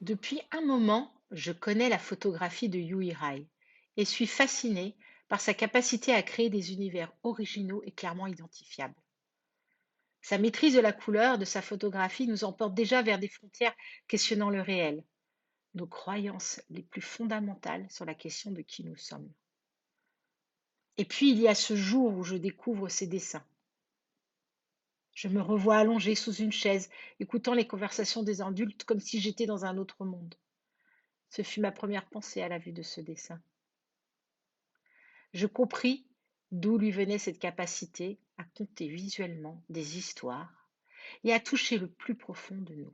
Depuis un moment, je connais la photographie de Yui Rai et suis fascinée par sa capacité à créer des univers originaux et clairement identifiables. Sa maîtrise de la couleur de sa photographie nous emporte déjà vers des frontières questionnant le réel, nos croyances les plus fondamentales sur la question de qui nous sommes. Et puis il y a ce jour où je découvre ses dessins. Je me revois allongée sous une chaise, écoutant les conversations des adultes comme si j'étais dans un autre monde. Ce fut ma première pensée à la vue de ce dessin. Je compris d'où lui venait cette capacité à conter visuellement des histoires et à toucher le plus profond de nous.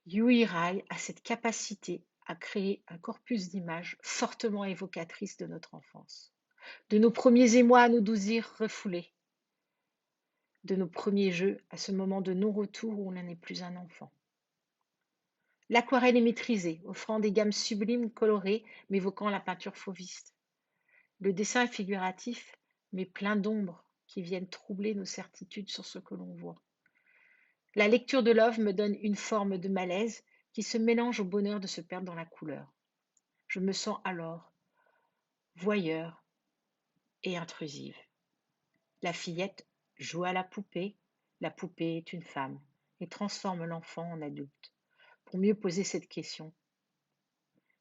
Yui Rai a cette capacité à créer un corpus d'images fortement évocatrices de notre enfance, de nos premiers émois à nos désirs refoulés, de nos premiers jeux à ce moment de non-retour où on n'est plus un enfant. L'aquarelle est maîtrisée, offrant des gammes sublimes colorées, m'évoquant la peinture fauviste. Le dessin est figuratif, mais plein d'ombres qui viennent troubler nos certitudes sur ce que l'on voit. La lecture de l'œuvre me donne une forme de malaise qui se mélange au bonheur de se perdre dans la couleur. Je me sens alors voyeur et intrusive. La fillette joue à la poupée est une femme et transforme l'enfant en adulte. Pour mieux poser cette question,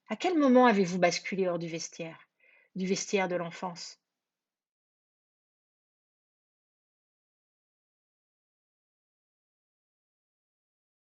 à quel moment avez-vous basculé hors du vestiaire de l'enfance,